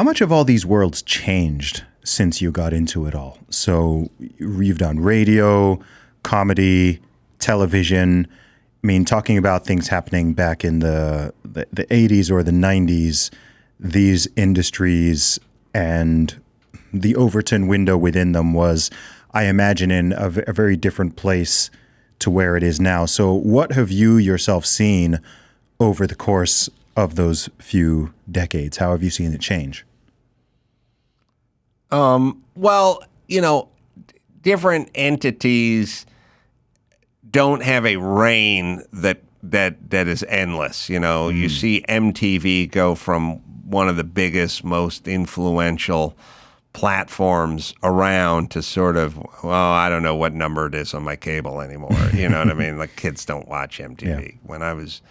How much have all these worlds changed since you got into it all? So you've done radio, comedy, television. I mean, talking about things happening back in the 80s or the 90s, these industries and the Overton window within them was, I imagine, in a very different place to where it is now. So what have you yourself seen over the course of those few decades? How have you seen it change? Well, different entities don't have a reign that is endless. You see MTV go from one of the biggest, most influential platforms around to sort of, well, I don't know what number it is on my cable anymore. You know what I mean? Like, kids don't watch MTV. Yeah. When I was,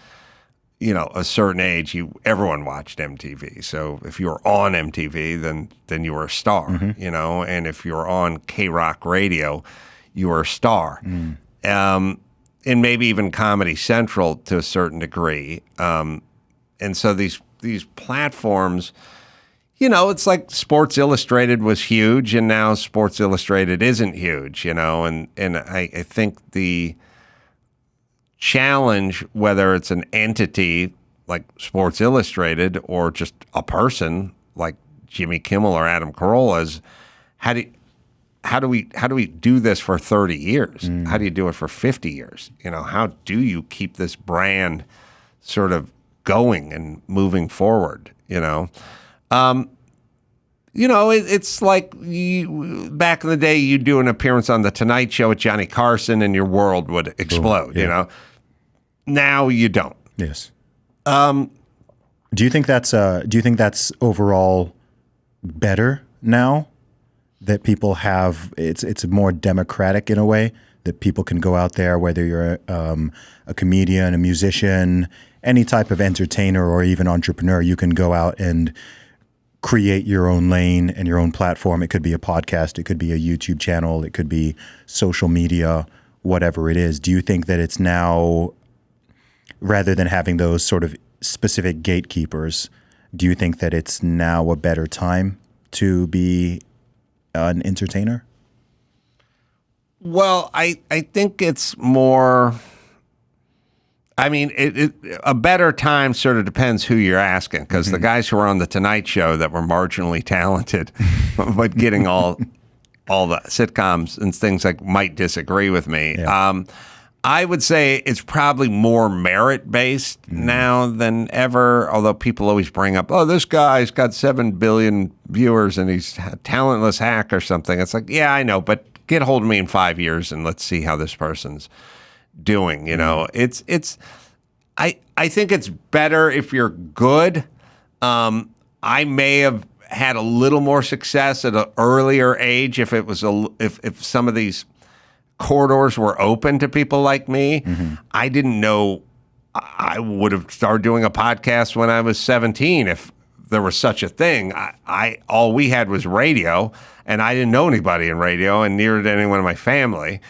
a certain age, everyone watched MTV. So if you were on MTV, then you were a star, and if you were on K-Rock radio, you were a star. And maybe even Comedy Central to a certain degree. And so these platforms, it's like Sports Illustrated was huge, and now Sports Illustrated isn't huge, and I think the challenge, whether it's an entity like Sports Illustrated or just a person like Jimmy Kimmel or Adam Carolla, is how do we do this for 30 years? How do you do it for 50 years? How do you keep this brand sort of going and moving forward? It's like back in the day, you'd do an appearance on The Tonight Show with Johnny Carson and your world would explode, Now you don't. Yes. Do you think that's overall better now that people have, it's more democratic in a way, that people can go out there, whether you're a comedian, a musician, any type of entertainer or even entrepreneur, you can go out and create your own lane and your own platform. It could be a podcast, it could be a YouTube channel, it could be social media, whatever it is. Do you think that it's now, rather than having those sort of specific gatekeepers, do you think that it's now a better time to be an entertainer? Well, I think it's more, a better time sort of depends who you're asking, because the guys who were on The Tonight Show that were marginally talented but getting all the sitcoms and things like might disagree with me. Yeah. I would say it's probably more merit-based now than ever, although people always bring up, oh, this guy's got 7 billion viewers and he's a talentless hack or something. It's like, yeah, I know, but get a hold of me in 5 years and let's see how this person's doing. It's I think it's better if you're good. I may have had a little more success at an earlier age if it was if some of these corridors were open to people like me. I didn't know I would have started doing a podcast when I was 17 if there was such a thing. I all we had was radio, and I didn't know anybody in radio, and neither did anyone in my family.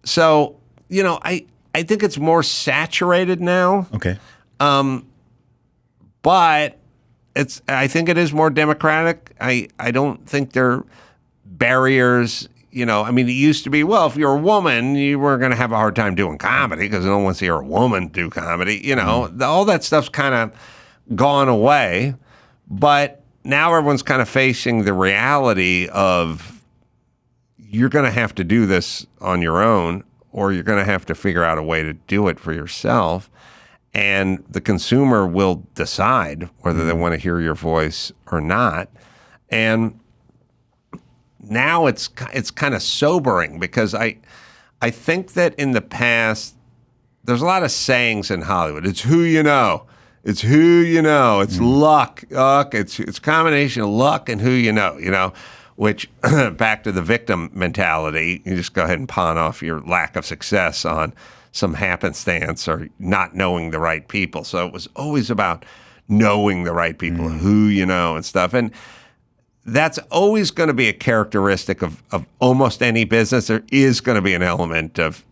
So, I think it's more saturated now. Okay. But I think it is more democratic. I don't think there are barriers. It used to be, well, if you're a woman, you weren't going to have a hard time doing comedy because no one wants to hear a woman do comedy. All that stuff's kind of gone away. But now everyone's kind of facing the reality of you're going to have to do this on your own, or you're going to have to figure out a way to do it for yourself. And the consumer will decide whether they want to hear your voice or not. And now it's kind of sobering, because I think that in the past, there's a lot of sayings in Hollywood. It's who you know. It's who you know. It's luck. It's a combination of luck and who you know, which back to the victim mentality, you just go ahead and pawn off your lack of success on some happenstance or not knowing the right people. So it was always about knowing the right people, who you know and stuff. And that's always going to be a characteristic of almost any business. There is going to be an element of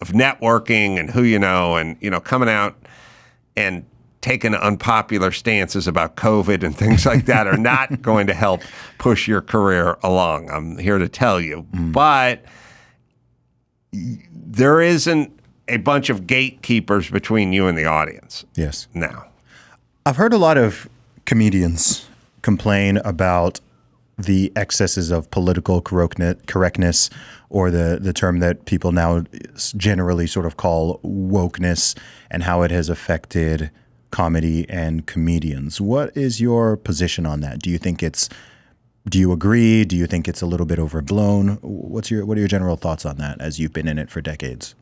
networking and who you know, and coming out and taking unpopular stances about COVID and things like that are not going to help push your career along. I'm here to tell you. But there isn't a bunch of gatekeepers between you and the audience. Yes. Now. I've heard a lot of comedians complain about the excesses of political correctness, or the term that people now generally sort of call wokeness, and how it has affected comedy and comedians. What is your position on that? Do you agree? Do you think it's a little bit overblown? What are your general thoughts on that, as you've been in it for decades?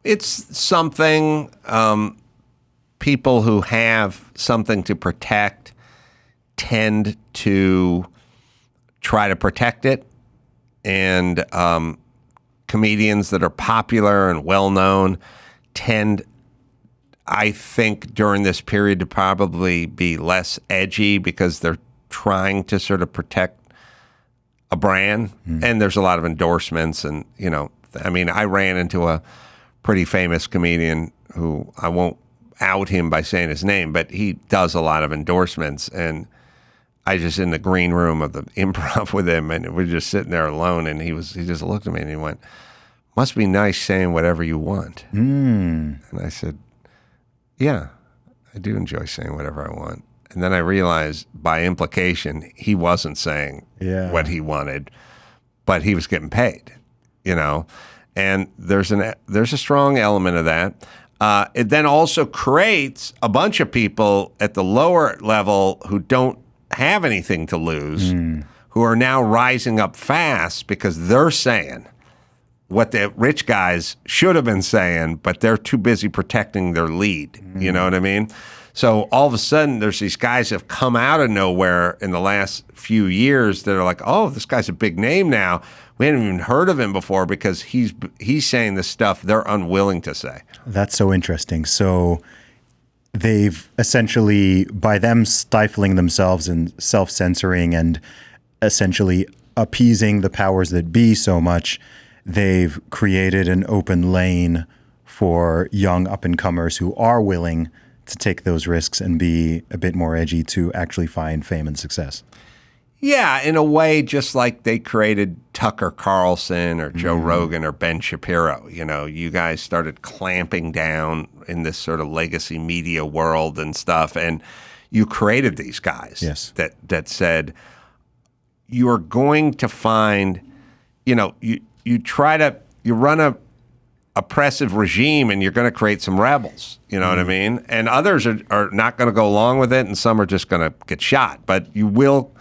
It's something people who have something to protect tend to try to protect it. And comedians that are popular and well-known tend, I think, during this period to probably be less edgy because they're trying to sort of protect a brand. And there's a lot of endorsements. And, I mean, I ran into a pretty famous comedian who I won't out him by saying his name, but he does a lot of endorsements. And I just in the green room of the Improv with him, and we're just sitting there alone, and he just looked at me and he went, "Must be nice saying whatever you want." And I said, "Yeah, I do enjoy saying whatever I want." And then I realized by implication he wasn't saying what he wanted, but he was getting paid, And there's a strong element of that. It then also creates a bunch of people at the lower level who don't have anything to lose, who are now rising up fast because they're saying what the rich guys should have been saying, but they're too busy protecting their lead. You know what I mean? So all of a sudden, there's these guys that have come out of nowhere in the last few years that are like, "Oh, this guy's a big name now. We hadn't even heard of him before because he's saying the stuff they're unwilling to say." That's so interesting. So they've essentially, by them stifling themselves and self-censoring and essentially appeasing the powers that be so much, they've created an open lane for young up-and-comers who are willing to take those risks and be a bit more edgy to actually find fame and success. Yeah, in a way, just like they created Tucker Carlson or Joe Rogan or Ben Shapiro. You guys started clamping down in this sort of legacy media world and stuff, and you created these guys that said, you're going to find, you run a oppressive regime and you're going to create some rebels, you know what I mean? And others are not going to go along with it, and some are just going to get shot. But you will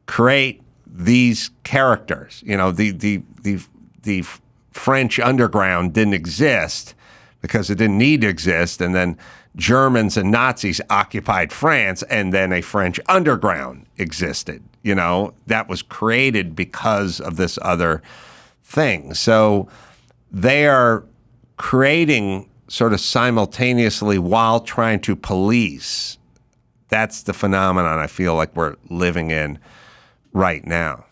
create these characters. The French underground didn't exist because it didn't need to exist, and then Germans and Nazis occupied France, and then a French underground existed. That was created because of this other thing. So they are creating sort of simultaneously while trying to police. That's the phenomenon I feel like we're living in right now.